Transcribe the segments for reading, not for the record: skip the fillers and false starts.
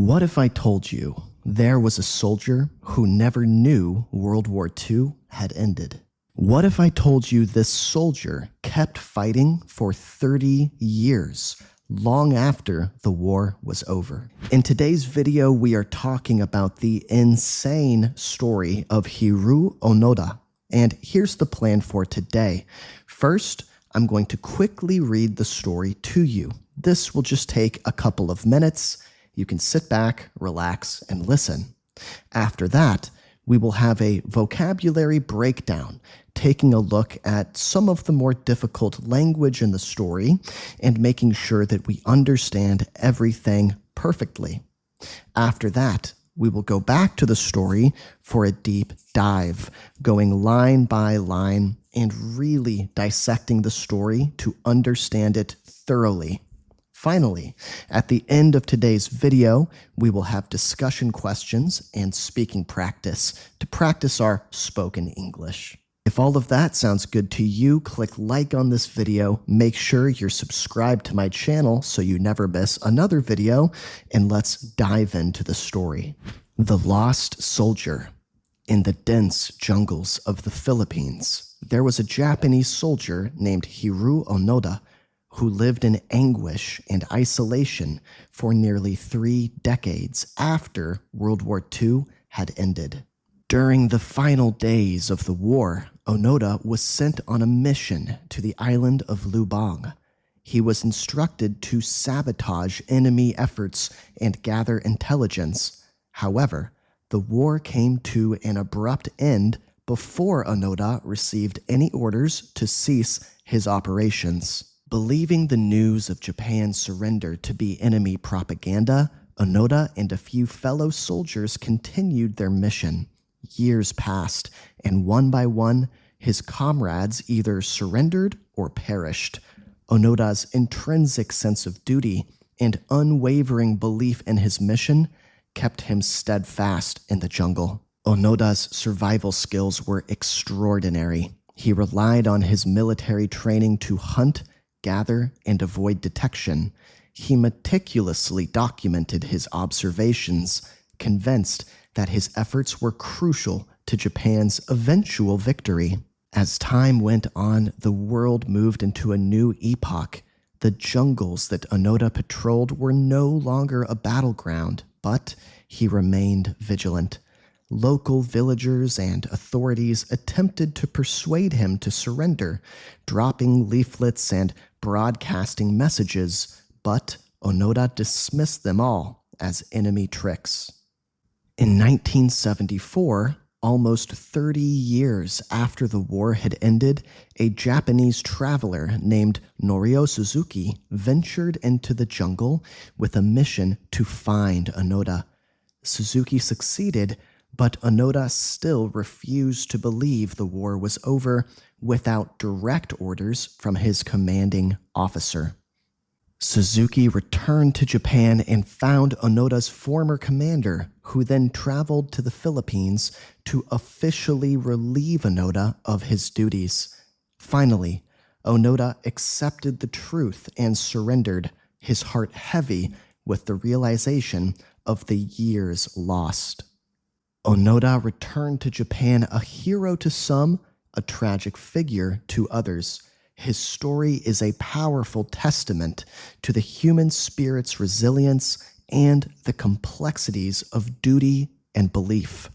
What if I told you there was a soldier who never knew World War II had ended? What if I told you this soldier kept fighting for 30 years, long after the war was over? In today's video, we are talking about the insane story of Hiroo Onoda. And here's the plan for today. First, I'm going to quickly read the story to you. This will just take a couple of minutes. You can sit back, relax, and listen. After that, we will have a vocabulary breakdown, taking a look at some of the more difficult language in the story and making sure that we understand everything perfectly. After that, we will go back to the story for a deep dive, going line by line and really dissecting the story to understand it thoroughly. Finally, at the end of today's video, we will have discussion questions and speaking practice to practice our spoken English. If all of that sounds good to you, click like on this video, make sure you're subscribed to my channel so you never miss another video, and let's dive into the story. The Lost Soldier. In the dense jungles of the Philippines, there was a Japanese soldier named Hiroo Onoda who lived in anguish and isolation for nearly 3 decades after World War II had ended. During the final days of the war, Onoda was sent on a mission to the island of Lubang. He was instructed to sabotage enemy efforts and gather intelligence. However, the war came to an abrupt end before Onoda received any orders to cease his operations. Believing the news of Japan's surrender to be enemy propaganda, Onoda and a few fellow soldiers continued their mission. Years passed, and one by one, his comrades either surrendered or perished. Onoda's intrinsic sense of duty and unwavering belief in his mission kept him steadfast in the jungle. Onoda's survival skills were extraordinary. He relied on his military training to hunt, gather, and avoid detection. He meticulously documented his observations, convinced that his efforts were crucial to Japan's eventual victory. As time went on, the world moved into a new epoch. The jungles that Onoda patrolled were no longer a battleground, but he remained vigilant. Local villagers and authorities attempted to persuade him to surrender, dropping leaflets and broadcasting messages, but Onoda dismissed them all as enemy tricks. In 1974, almost 30 years after the war had ended, a Japanese traveler named Norio Suzuki ventured into the jungle with a mission to find Onoda. Suzuki succeeded, but Onoda still refused to believe the war was over without direct orders from his commanding officer. Suzuki returned to Japan and found Onoda's former commander, who then traveled to the Philippines to officially relieve Onoda of his duties. Finally, Onoda accepted the truth and surrendered, his heart heavy with the realization of the years lost. Onoda returned to Japan a hero to some, a tragic figure to others. His story is a powerful testament to the human spirit's resilience and the complexities of duty and belief.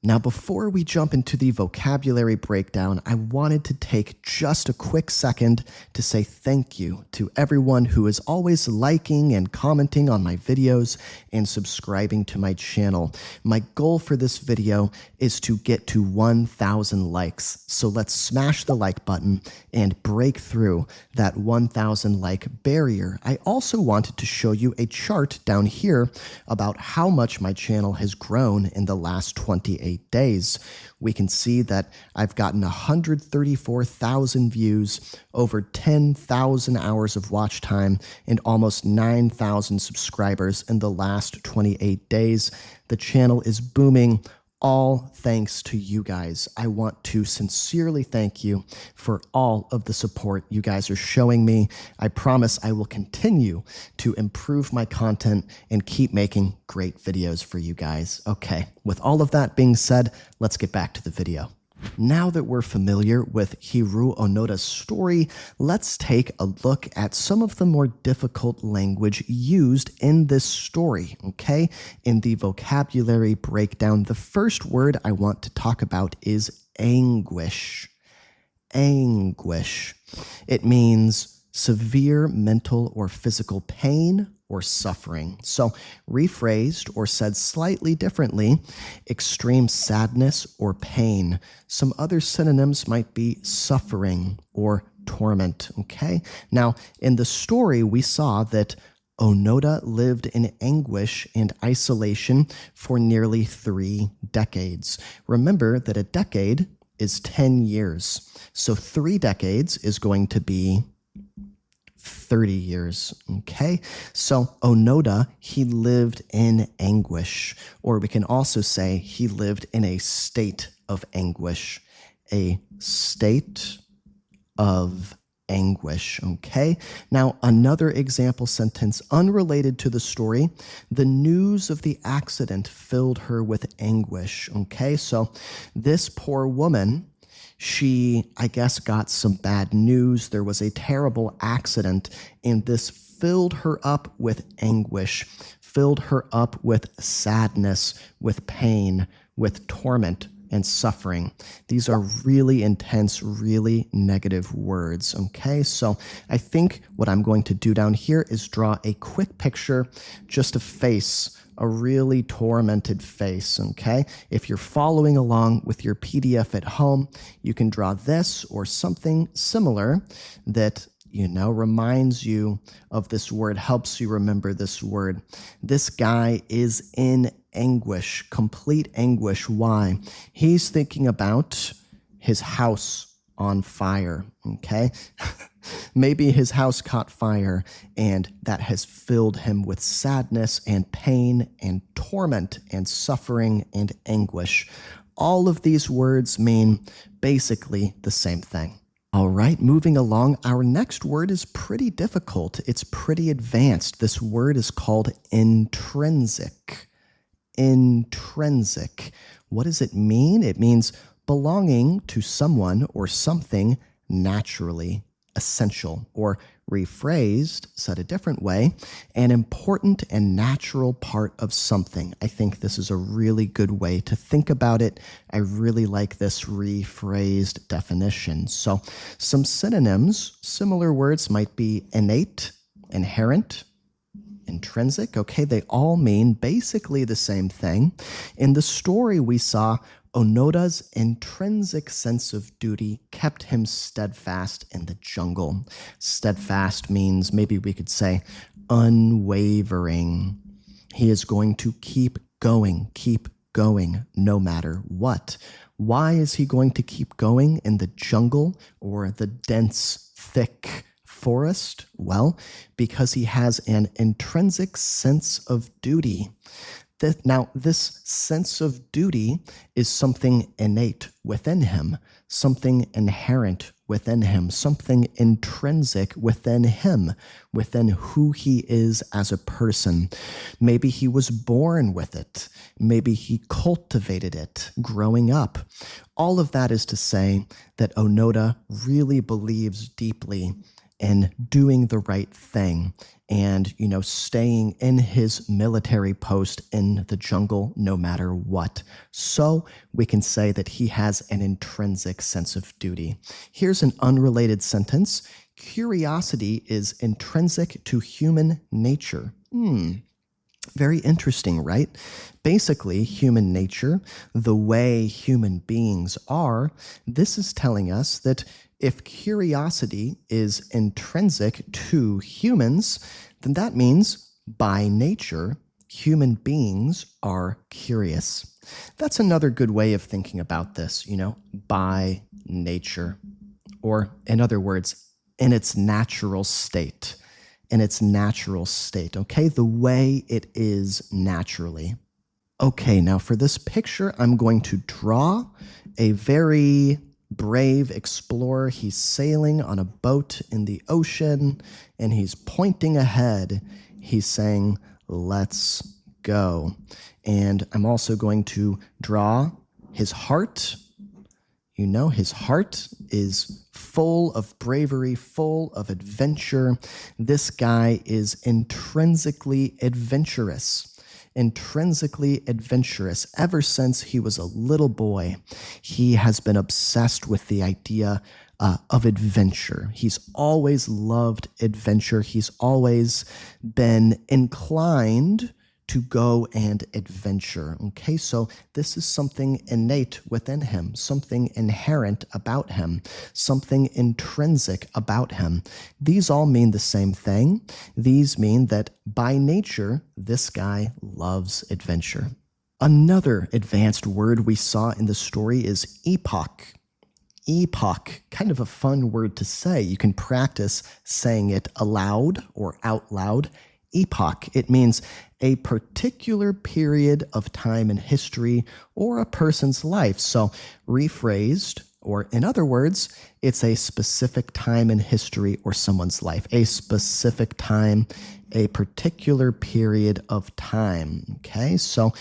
Now, before we jump into the vocabulary breakdown, I wanted to take just a quick second to say thank you to everyone who is always liking and commenting on my videos and subscribing to my channel. My goal for this video is to get to 1,000 likes. So let's smash the like button and break through that 1,000 like barrier. I also wanted to show you a chart down here about how much my channel has grown in the last 28 days. We can see that I've gotten 134,000 views, over 10,000 hours of watch time, and almost 9,000 subscribers in the last 28 days. The channel is booming all thanks to you guys. I want to sincerely thank you for all of the support you guys are showing me. I promise I will continue to improve my content and keep making great videos for you guys. Okay, with all of that being said, let's get back to the video. Now that we're familiar with Hiroo Onoda's story, let's take a look at some of the more difficult language used in this story, okay? In the vocabulary breakdown, the first word I want to talk about is anguish. Anguish. It means severe mental or physical pain or suffering. So, rephrased or said slightly differently, extreme sadness or pain. Some other synonyms might be suffering or torment, okay? Now, in the story, we saw that Onoda lived in anguish and isolation for nearly 3 decades. Remember that a decade is 10 years. So 3 decades is going to be 30 years, okay? So Onoda, he lived in anguish, or we can also say he lived in a state of anguish. A state of anguish, okay? Now, another example sentence unrelated to the story, the news of the accident filled her with anguish, okay? So this poor woman, she, I guess, got some bad news. There was a terrible accident, and this filled her up with anguish, filled her up with sadness, with pain, with torment, and suffering. These are really intense, really negative words, okay? So I think what I'm going to do down here is draw a quick picture, just a face, a really tormented face, okay? If you're following along with your PDF at home, you can draw this or something similar that, you know, reminds you of this word, helps you remember this word. This guy is in anguish, complete anguish. Why? He's thinking about his house on fire, okay? Maybe his house caught fire, and that has filled him with sadness and pain and torment and suffering and anguish. All of these words mean basically the same thing. All right, moving along, our next word is pretty difficult. It's pretty advanced. This word is called intrinsic. Intrinsic. What does it mean? It means belonging to someone or something naturally essential, or rephrased, said a different way, an important and natural part of something. I think this is a really good way to think about it. I really like this rephrased definition. So some synonyms, similar words might be innate, inherent, intrinsic. Okay, they all mean basically the same thing. In the story, we saw Onoda's intrinsic sense of duty kept him steadfast in the jungle. Steadfast means, maybe we could say, unwavering. He is going to keep going, no matter what. Why is he going to keep going in the jungle or the dense, thick forest? Well, because he has an intrinsic sense of duty. Now, this sense of duty is something innate within him, something inherent within him, something intrinsic within him, within who he is as a person. Maybe he was born with it. Maybe he cultivated it growing up. All of that is to say that Onoda really believes deeply in doing the right thing and, you know, staying in his military post in the jungle no matter what. So we can say that he has an intrinsic sense of duty. Here's an unrelated sentence. Curiosity is intrinsic to human nature. Very interesting, right? Basically, human nature, the way human beings are, this is telling us that if curiosity is intrinsic to humans, then that means, by nature, human beings are curious. That's another good way of thinking about this, you know, by nature. Or, in other words, in its natural state. In its natural state, okay? The way it is naturally. Okay, now for this picture, I'm going to draw a very brave explorer. He's sailing on a boat in the ocean and he's pointing ahead. He's saying, "Let's go." And I'm also going to draw his heart. You know, his heart is full of bravery, full of adventure. This guy is intrinsically adventurous. Intrinsically adventurous. Ever since he was a little boy, he has been obsessed with the idea of adventure. He's always loved adventure. He's always been inclined to go and adventure. Okay, so this is something innate within him, something inherent about him, something intrinsic about him. These all mean the same thing. These mean that by nature, this guy loves adventure. Another advanced word we saw in the story is epoch. Epoch, kind of a fun word to say. You can practice saying it aloud or out loud. Epoch. It means a particular period of time in history or a person's life. So rephrased, or in other words, it's a specific time in history or someone's life, a specific time, a particular period of time. Okay, so,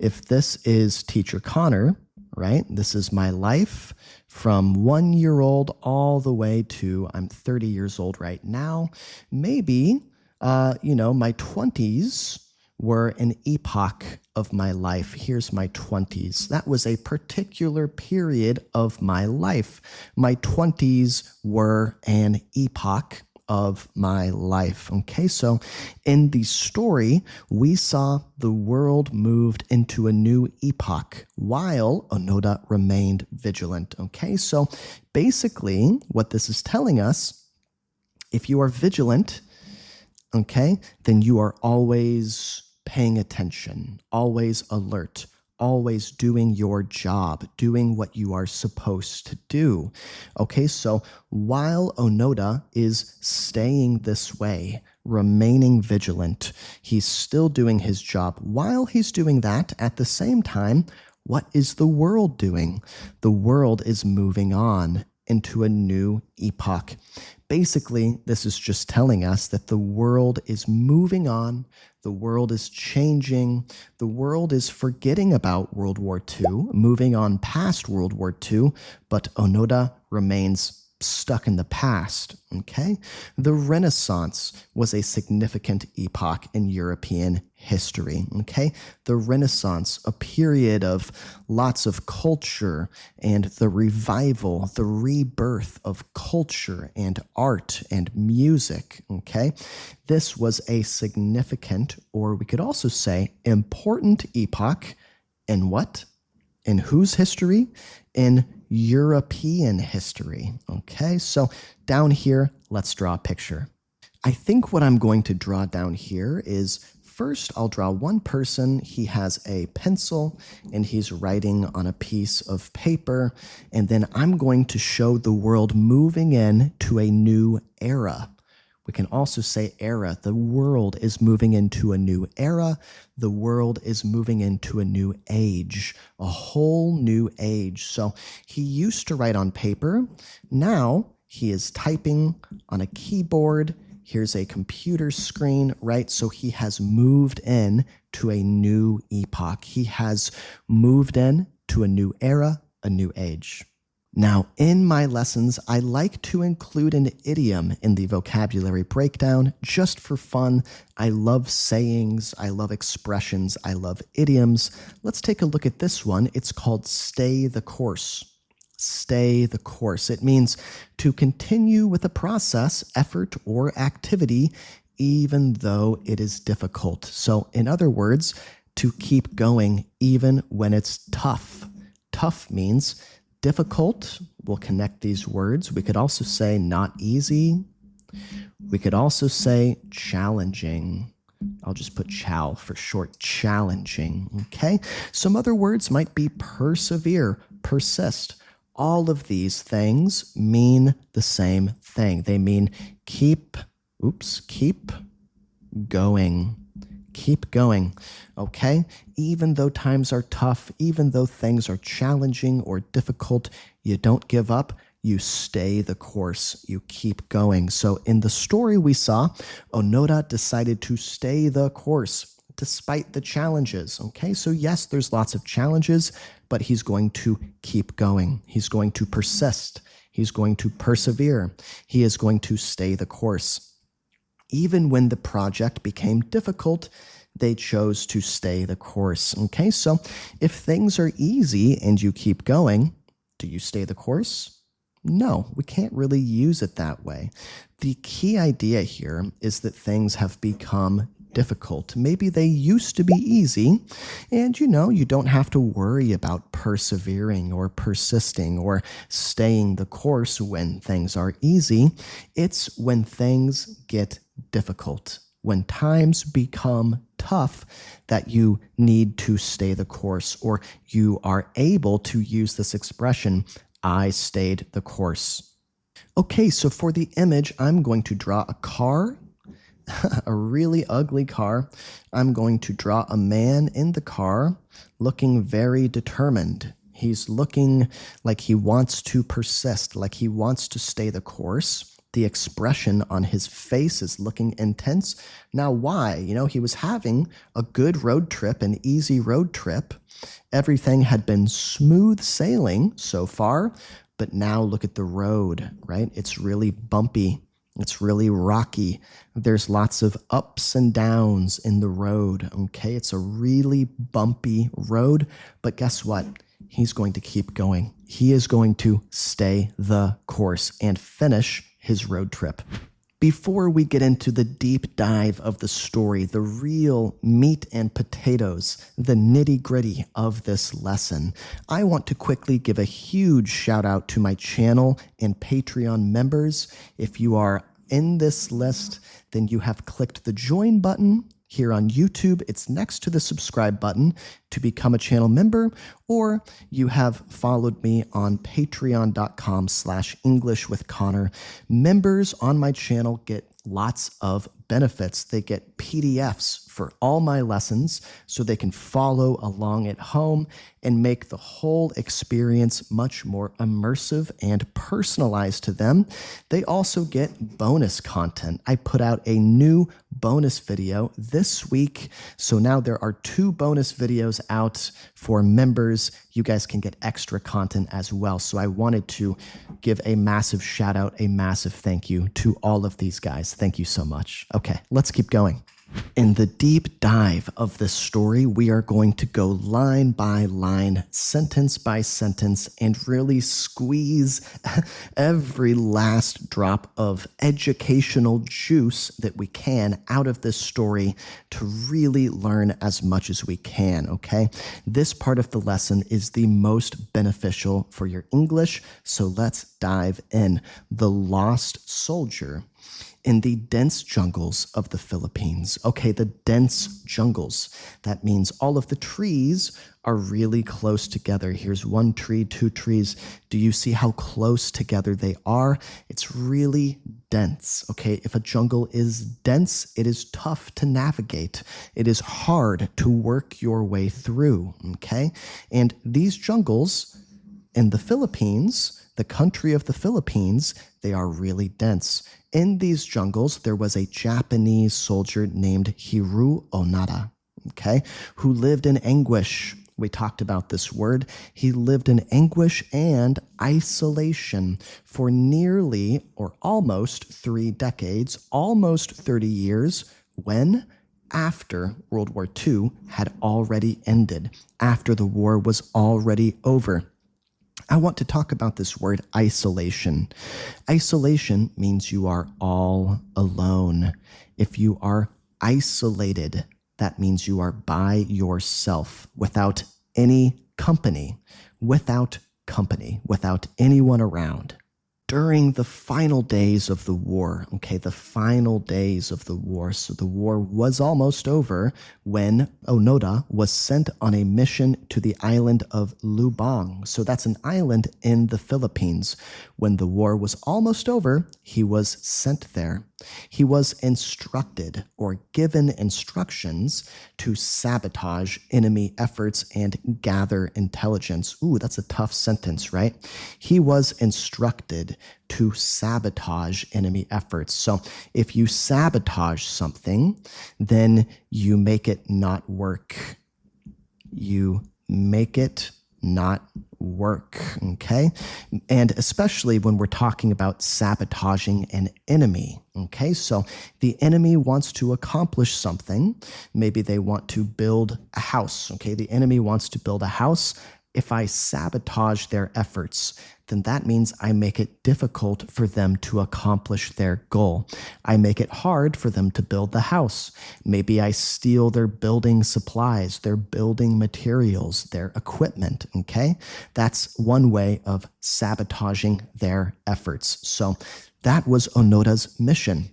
if this is Teacher Connor, right? This is my life from 1 year old all the way to I'm 30 years old right now. Maybe, my 20s were an epoch of my life. Here's my 20s. That was a particular period of my life. My 20s were an epoch of my life. Okay, so in the story, we saw the world moved into a new epoch while Onoda remained vigilant. Okay, so basically what this is telling us, if you are vigilant, okay, then you are always paying attention, always alert, always doing your job, doing what you are supposed to do. Okay, so while Onoda is staying this way, remaining vigilant, he's still doing his job. While he's doing that, at the same time, what is the world doing? The world is moving on into a new epoch. Basically, this is just telling us that the world is moving on, the world is changing, the world is forgetting about World War II, moving on past World War II, but Onoda remains stuck in the past, okay? The Renaissance was a significant epoch in European history, okay? The Renaissance, a period of lots of culture and the revival, the rebirth of culture and art and music, okay? This was a significant, or we could also say important epoch in what? In whose history? In European history. Okay, so down here, let's draw a picture. I think what I'm going to draw down here is first I'll draw one person. He has a pencil and he's writing on a piece of paper. And then I'm going to show the world moving in to a new era. We can also say era. The world is moving into a new era. The world is moving into a new age, a whole new age. So he used to write on paper. Now he is typing on a keyboard. Here's a computer screen, right? So he has moved in to a new epoch. He has moved in to a new era, a new age. Now, in my lessons, I like to include an idiom in the vocabulary breakdown just for fun. I love sayings, I love expressions, I love idioms. Let's take a look at this one. It's called stay the course. Stay the course. It means to continue with a process, effort, or activity, even though it is difficult. So, in other words, to keep going even when it's tough. Tough means difficult. We'll connect these words. We could also say not easy. We could also say challenging. I'll just put chow for short, challenging. Okay. Some other words might be persevere, persist. All of these things mean the same thing. They mean keep going. Keep going, okay? Even though times are tough, even though things are challenging or difficult, you don't give up. You stay the course. You keep going. So in the story we saw, Onoda decided to stay the course despite the challenges, okay? So yes, there's lots of challenges, but he's going to keep going. He's going to persist. He's going to persevere. He is going to stay the course. Even when the project became difficult, they chose to stay the course. Okay, so if things are easy and you keep going, do you stay the course? No, we can't really use it that way. The key idea here is that things have become difficult. Maybe they used to be easy, and you don't have to worry about persevering or persisting or staying the course when things are easy. It's when things get difficult, when times become tough, that you need to stay the course, or you are able to use this expression, I stayed the course. Okay, so for the image, I'm going to draw a car, a really ugly car. I'm going to draw a man in the car looking very determined. He's looking like he wants to persist, like he wants to stay the course. The expression on his face is looking intense. Now, why? He was having a good road trip, an easy road trip. Everything had been smooth sailing so far, but now look at the road, right? It's really bumpy. It's really rocky. There's lots of ups and downs in the road, okay? It's a really bumpy road, but guess what? He's going to keep going. He is going to stay the course and finish his road trip. Before we get into the deep dive of the story, the real meat and potatoes, the nitty-gritty of this lesson, I want to quickly give a huge shout out to my channel and Patreon members. If you are in this list, then you have clicked the join button here on YouTube. It's next to the subscribe button to become a channel member, or you have followed me on patreon.com/EnglishWithConnor. Members on my channel get lots of benefits. They get PDFs for all my lessons so they can follow along at home and make the whole experience much more immersive and personalized to them. They also get bonus content. I put out a new bonus video this week, so now there are 2 bonus videos out for members. You guys can get extra content as well. So I wanted to give a massive shout out, a massive thank you to all of these guys. Thank you so much. Okay, let's keep going. In the deep dive of this story, we are going to go line by line, sentence by sentence, and really squeeze every last drop of educational juice that we can out of this story to really learn as much as we can, okay? This part of the lesson is the most beneficial for your English, so let's dive in. The Lost Soldier in the dense jungles of the Philippines. Okay, the dense jungles. That means all of the trees are really close together. Here's 1 tree, 2 trees. Do you see how close together they are? It's really dense. Okay, if a jungle is dense, it is tough to navigate. It is hard to work your way through. Okay, and these jungles in the Philippines, the country of the Philippines, they are really dense. In these jungles, there was a Japanese soldier named Hiru Onada, okay, who lived in anguish. We talked about this word. He lived in anguish and isolation for nearly or almost 3 decades, almost 30 years, when? After World War II had already ended, after the war was already over. I want to talk about this word isolation. Isolation means you are all alone. If you are isolated, that means you are by yourself, without any company, without anyone around. during the final days of the war, okay, the final days of the war. So the war was almost over when Onoda was sent on a mission to the island of Lubang. So that's an island in the Philippines. When the war was almost over, he was sent there. He was instructed or given instructions to sabotage enemy efforts and gather intelligence. Ooh, that's a tough sentence, right? He was instructed to sabotage enemy efforts. So if you sabotage something, then you make it not work. You make it not work, okay? And especially when we're talking about sabotaging an enemy, okay? So the enemy wants to accomplish something. Maybe they want to build a house, okay? The enemy wants to build a house. If I sabotage their efforts, then that means I make it difficult for them to accomplish their goal. I make it hard for them to build the house. Maybe I steal their building supplies, their building materials, their equipment, okay? That's one way of sabotaging their efforts. So that was Onoda's mission.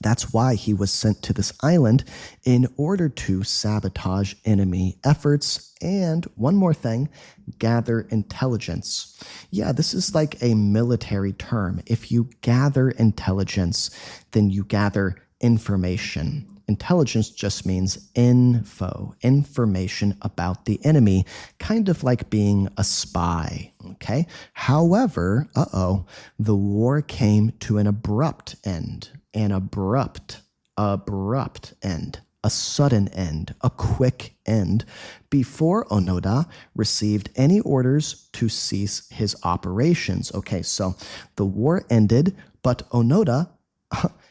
That's why he was sent to this island, in order to sabotage enemy efforts. And one more thing, gather intelligence. Yeah, this is like a military term. If you gather intelligence, then you gather information. Intelligence just means info, information about the enemy, kind of like being a spy, okay? However, the war came to an abrupt end. An abrupt end, a sudden end, a quick end, before Onoda received any orders to cease his operations. Okay, so the war ended, but Onoda,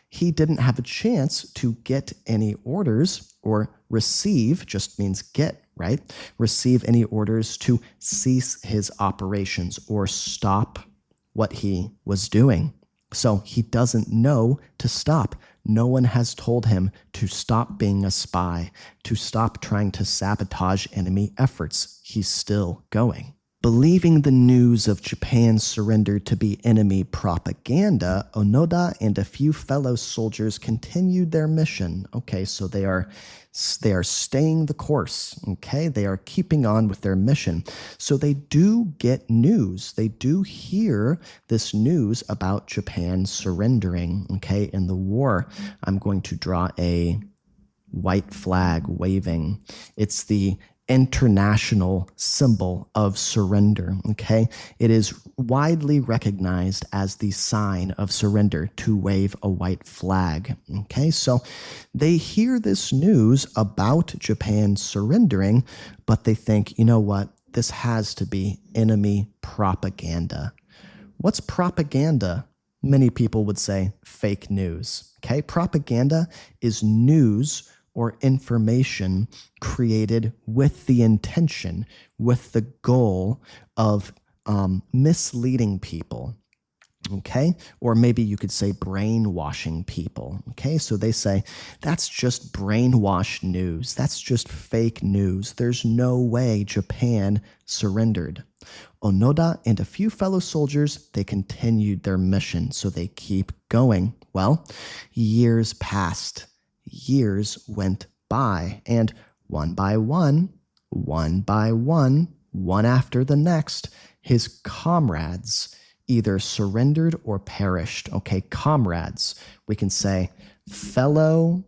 he didn't have a chance to get any orders, or receive just means get, right? Receive any orders to cease his operations or stop what he was doing. So he doesn't know to stop. No one has told him to stop being a spy, to stop trying to sabotage enemy efforts. He's still going. Believing the news of Japan's surrender to be enemy propaganda, Onoda and a few fellow soldiers continued their mission. Okay, so they are staying the course. Okay, they are keeping on with their mission. So they do get news. They do hear this news about Japan surrendering, okay, in the war. I'm going to draw a white flag waving. It's the international symbol of surrender, okay? It is widely recognized as the sign of surrender to wave a white flag, okay? So they hear this news about Japan surrendering, but they think, you know what? This has to be enemy propaganda. What's propaganda? Many people would say fake news, okay? Propaganda is news or information created with the intention, with the goal of misleading people, okay? Or maybe you could say brainwashing people, okay? So they say, that's just brainwashed news. That's just fake news. There's no way Japan surrendered. Onoda and a few fellow soldiers, they continued their mission, so they keep going. Well, years passed. Years went by, and one by one, one after the next, his comrades either surrendered or perished. Okay, comrades. We can say fellow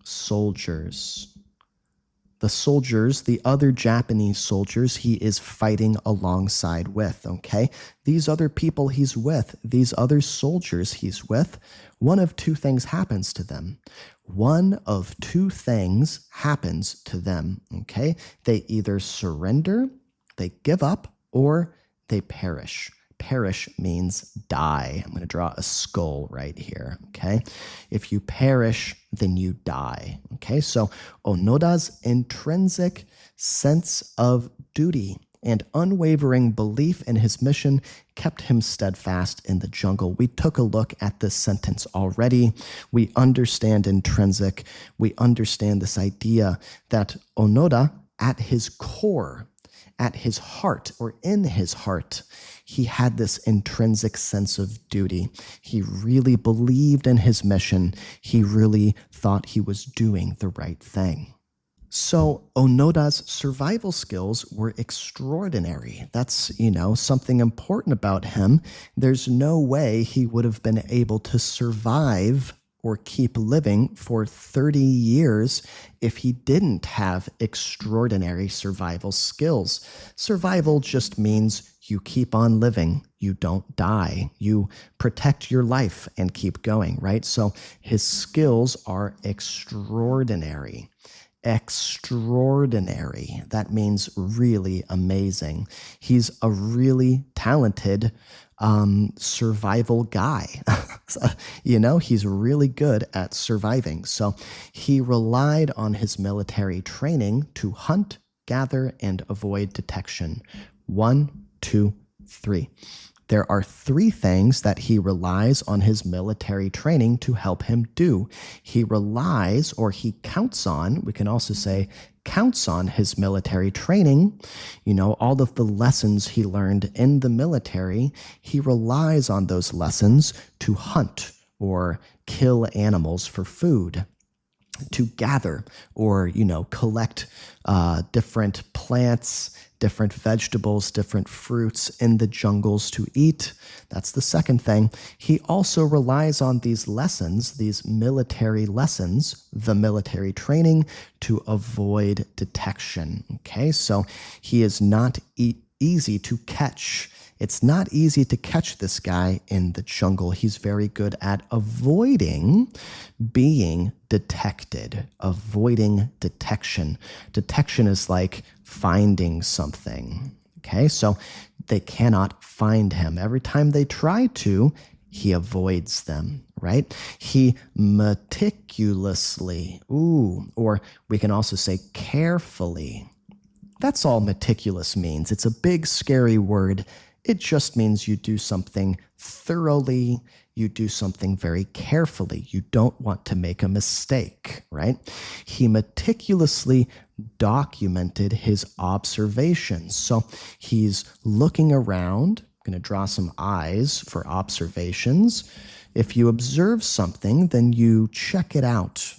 soldiers. The soldiers, the other Japanese soldiers he is fighting alongside with, okay? These other people he's with, these other soldiers he's with, one of two things happens to them. One of two things happens to them, okay? They either surrender, they give up, or they perish. Perish means die. I'm going to draw a skull right here, okay? If you perish, then you die, okay? So Onoda's intrinsic sense of duty and unwavering belief in his mission kept him steadfast in the jungle. We took a look at this sentence already. We understand intrinsic. We understand this idea that Onoda, at his core, at his heart, or in his heart, he had this intrinsic sense of duty. He really believed in his mission. He really thought he was doing the right thing. So Onoda's survival skills were extraordinary. That's, something important about him. There's no way he would have been able to survive or keep living for 30 years if he didn't have extraordinary survival skills. Survival just means you keep on living, you don't die, you protect your life and keep going, right? So his skills are extraordinary. Extraordinary. That means really amazing. He's a really talented survival guy. He's really good at surviving. So he relied on his military training to hunt, gather, and avoid detection. 1, 2, 3. There are 3 things that he relies on his military training to help him do. He relies, or he counts on, we can also say counts on his military training, all of the lessons he learned in the military. He relies on those lessons to hunt or kill animals for food, to gather or, collect different plants, different vegetables, different fruits in the jungles to eat. That's the second thing. He also relies on these lessons, these military lessons, the military training, to avoid detection. Okay, so he is not easy to catch. It's not easy to catch this guy in the jungle. He's very good at avoiding being detected, avoiding detection. Detection is like finding something. Okay, so they cannot find him. Every time they try to, he avoids them, right? He meticulously, or we can also say carefully. That's all meticulous means. It's a big, scary word. It just means you do something thoroughly, you do something very carefully. You don't want to make a mistake, right? He meticulously documented his observations. So he's looking around. I'm going to draw some eyes for observations. If you observe something, then you check it out.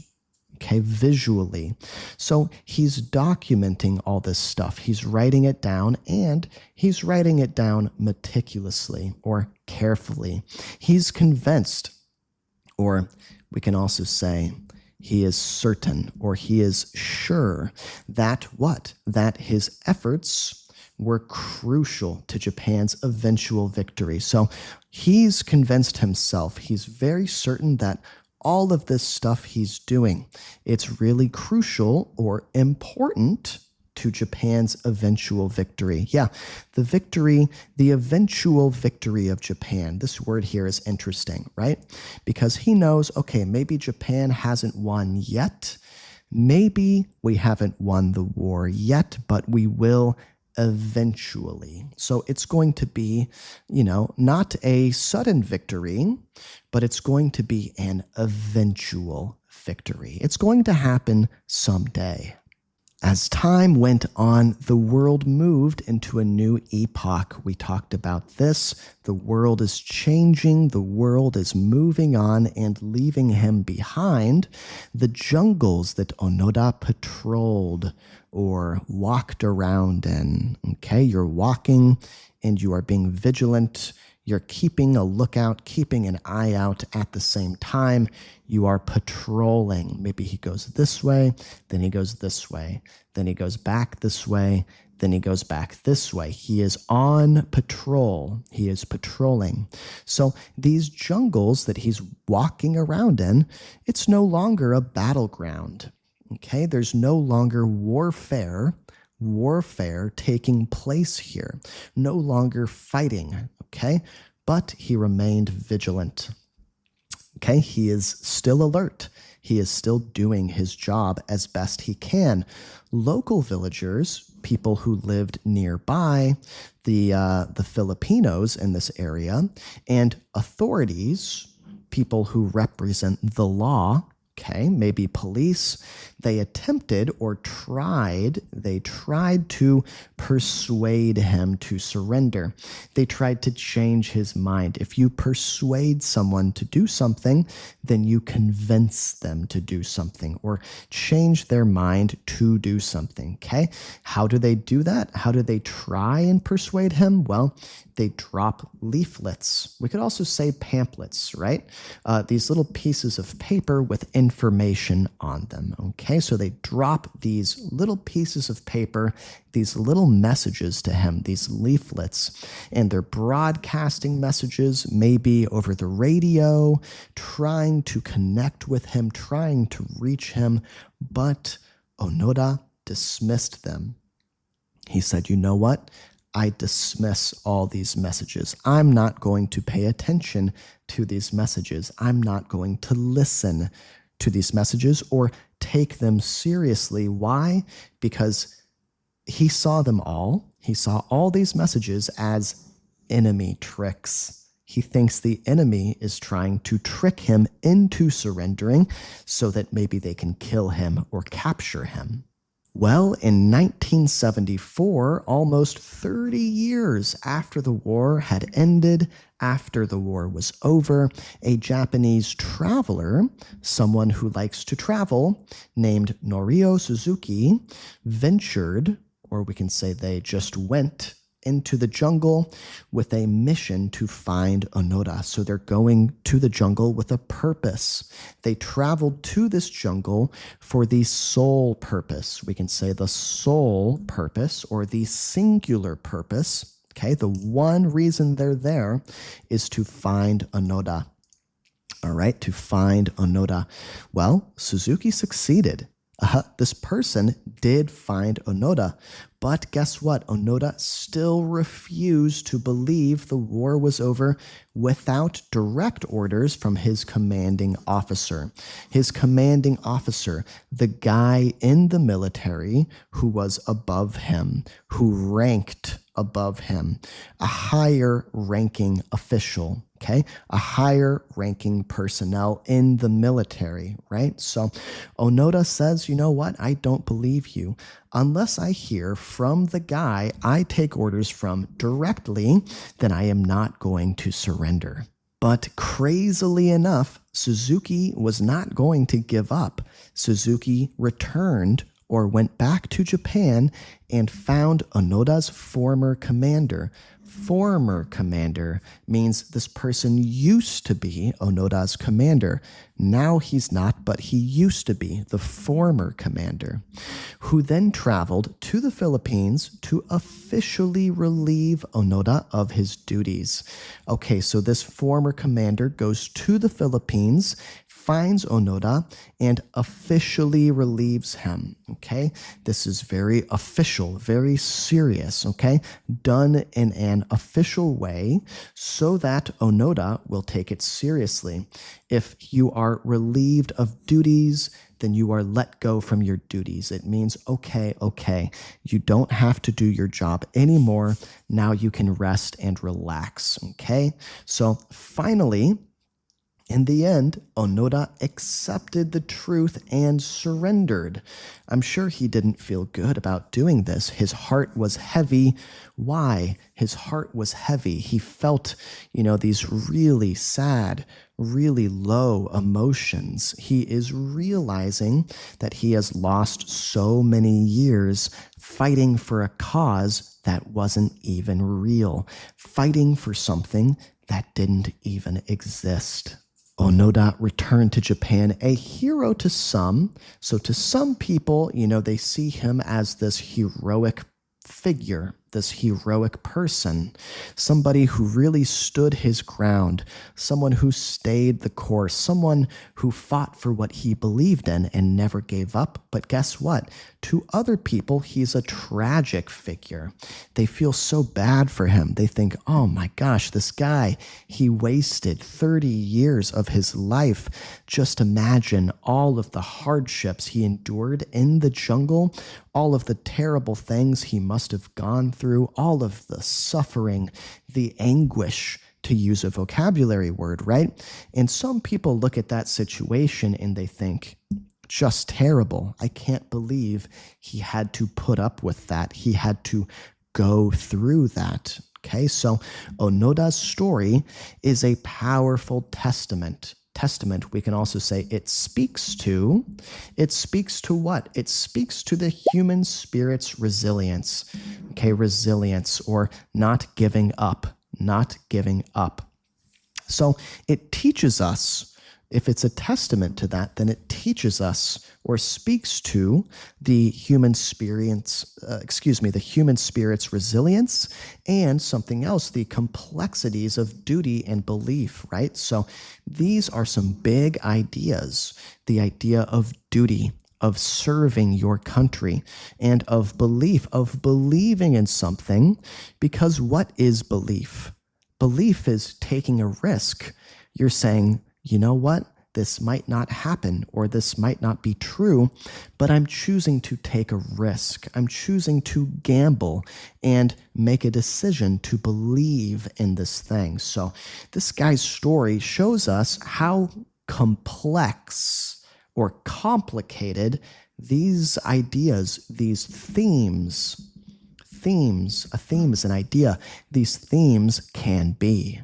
Okay, visually. So he's documenting all this stuff. He's writing it down, and he's writing it down meticulously or carefully. He's convinced, or we can also say he is certain, or he is sure that what? That his efforts were crucial to Japan's eventual victory. So he's convinced himself. He's very certain that all of this stuff he's doing, it's really crucial or important to Japan's eventual victory. Yeah, the eventual victory of Japan. This word here is interesting, right? Because he knows, okay, maybe Japan hasn't won yet. Maybe we haven't won the war yet, but we will eventually. So it's going to be, not a sudden victory, but it's going to be an eventual victory. It's going to happen someday. As time went on, the world moved into a new epoch. We talked about this. The world is changing. The world is moving on and leaving him behind. The jungles that Onoda patrolled or walked around in. Okay, you're walking and you are being vigilant. You're keeping a lookout, keeping an eye out at the same time. You are patrolling. Maybe he goes this way, then he goes this way, then he goes back this way, then he goes back this way. He is on patrol. He is patrolling. So these jungles that he's walking around in, it's no longer a battleground. Okay, there's no longer warfare taking place here. No longer fighting, okay? But he remained vigilant. Okay, he is still alert. He is still doing his job as best he can. Local villagers, people who lived nearby, the Filipinos in this area, and authorities, people who represent the law, okay, maybe police, they attempted or they tried to persuade him to surrender. They tried to change his mind. If you persuade someone to do something, then you convince them to do something or change their mind to do something, okay? How do they do that? How do they try and persuade him? Well, they drop leaflets. We could also say pamphlets, right? These little pieces of paper with information on them, okay? So they drop these little pieces of paper, these little messages to him, these leaflets, and they're broadcasting messages, maybe over the radio, trying to connect with him, trying to reach him, but Onoda dismissed them. He said, you know what? I dismiss all these messages. I'm not going to pay attention to these messages. I'm not going to listen to these messages or take them seriously. Why? Because he saw them all. He saw all these messages as enemy tricks. He thinks the enemy is trying to trick him into surrendering so that maybe they can kill him or capture him. Well, in 1974, almost 30 years after the war had ended, after the war was over, a Japanese traveler, someone who likes to travel, named Norio Suzuki, ventured, or we can say they just went, into the jungle with a mission to find Onoda. So they're going to the jungle with a purpose. They traveled to this jungle for the sole purpose. We can say the sole purpose or the singular purpose. Okay, the one reason they're there is to find Onoda. All right, to find Onoda. Well, Suzuki succeeded. This person did find Onoda, but guess what? Onoda still refused to believe the war was over without direct orders from his commanding officer. His commanding officer, the guy in the military who was above him, who ranked above him, a higher ranking official. Okay, a higher ranking personnel in the military, right? So Onoda says, you know what? I don't believe you. Unless I hear from the guy I take orders from directly, then I am not going to surrender. But crazily enough, Suzuki was not going to give up. Suzuki returned or went back to Japan and found Onoda's former commander. Former commander means this person used to be Onoda's commander. Now he's not, but he used to be the former commander, who then traveled to the Philippines to officially relieve Onoda of his duties. Okay, so this former commander goes to the Philippines, finds Onoda, and officially relieves him, okay? This is very official, very serious, okay? Done in an official way so that Onoda will take it seriously. If you are relieved of duties, then you are let go from your duties. It means, okay, you don't have to do your job anymore. Now you can rest and relax, okay? So finally, in the end, Onoda accepted the truth and surrendered. I'm sure he didn't feel good about doing this. His heart was heavy. Why? His heart was heavy. He felt, these really sad, really low emotions. He is realizing that he has lost so many years fighting for a cause that wasn't even real, fighting for something that didn't even exist. Onoda returned to Japan, a hero to some. So to some people, they see him as this heroic figure, this heroic person, somebody who really stood his ground, someone who stayed the course, someone who fought for what he believed in and never gave up. But guess what? To other people, he's a tragic figure. They feel so bad for him. They think, oh my gosh, this guy, he wasted 30 years of his life. Just imagine all of the hardships he endured in the jungle, all of the terrible things he must have gone through, all of the suffering, the anguish, to use a vocabulary word, right? And some people look at that situation and they think, just terrible. I can't believe he had to put up with that. He had to go through that. Okay, so Onoda's story is a powerful testament. We can also say it speaks to what? It speaks to the human spirit's resilience. Okay, resilience, or not giving up, So it teaches us, if it's a testament to that, then it teaches us or speaks to the human spirit's resilience, and something else, the complexities of duty and belief, right? So these are some big ideas. The idea of duty, of serving your country, and of belief, of believing in something, because what is belief? Belief is taking a risk. You're saying, you know what? This might not happen, or this might not be true, but I'm choosing to take a risk. I'm choosing to gamble and make a decision to believe in this thing. So this guy's story shows us how complex or complicated these ideas, these themes, a theme is an idea, these themes can be.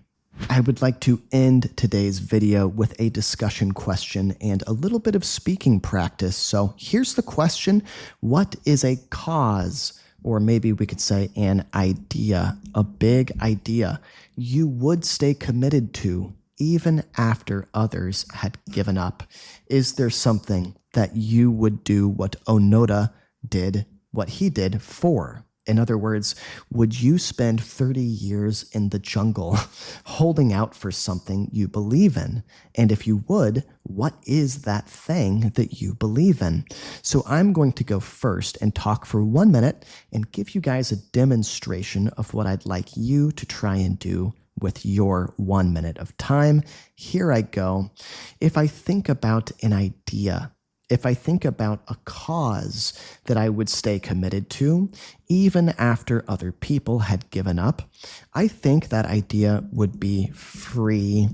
I would like to end today's video with a discussion question and a little bit of speaking practice. So here's the question: what is a cause, or maybe we could say an idea, a big idea, you would stay committed to even after others had given up? Is there something that you would do what Onoda did, what he did for? In other words, would you spend 30 years in the jungle holding out for something you believe in? And if you would, what is that thing that you believe in? So I'm going to go first and talk for 1 minute and give you guys a demonstration of what I'd like you to try and do with your 1 minute of time. Here I go. If I think about an idea, if I think about a cause that I would stay committed to, even after other people had given up, I think that idea would be free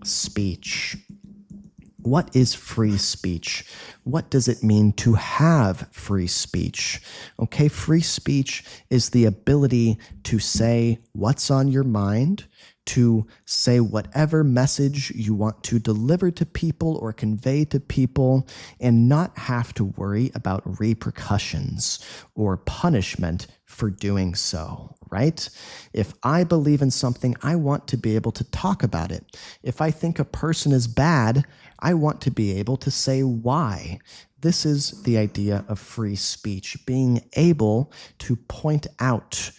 speech. What is free speech? What does it mean to have free speech? Okay, free speech is the ability to say what's on your mind, to say whatever message you want to deliver to people or convey to people, and not have to worry about repercussions or punishment for doing so, right? If I believe in something, I want to be able to talk about it. If I think a person is bad, I want to be able to say why. This is the idea of free speech, being able to point out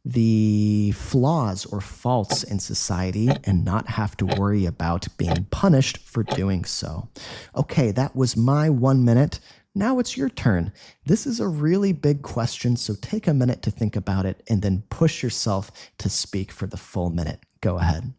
the flaws or faults in society and not have to worry about being punished for doing so. Okay, that was my 1 minute. Now it's your turn. This is a really big question, so take a minute to think about it and then push yourself to speak for the full minute. Go ahead.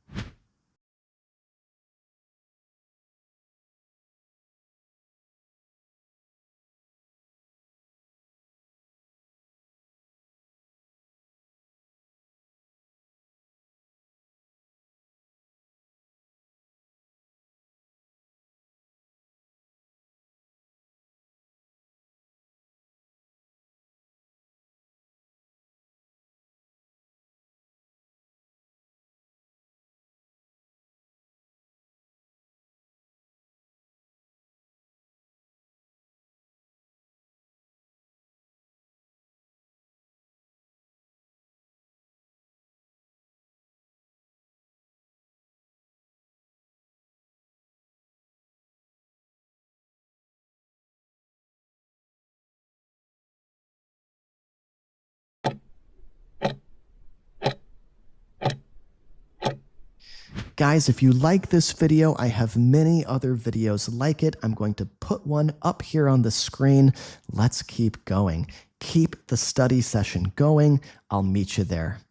Guys, if you like this video, I have many other videos like it. I'm going to put one up here on the screen. Let's keep going. Keep the study session going. I'll meet you there.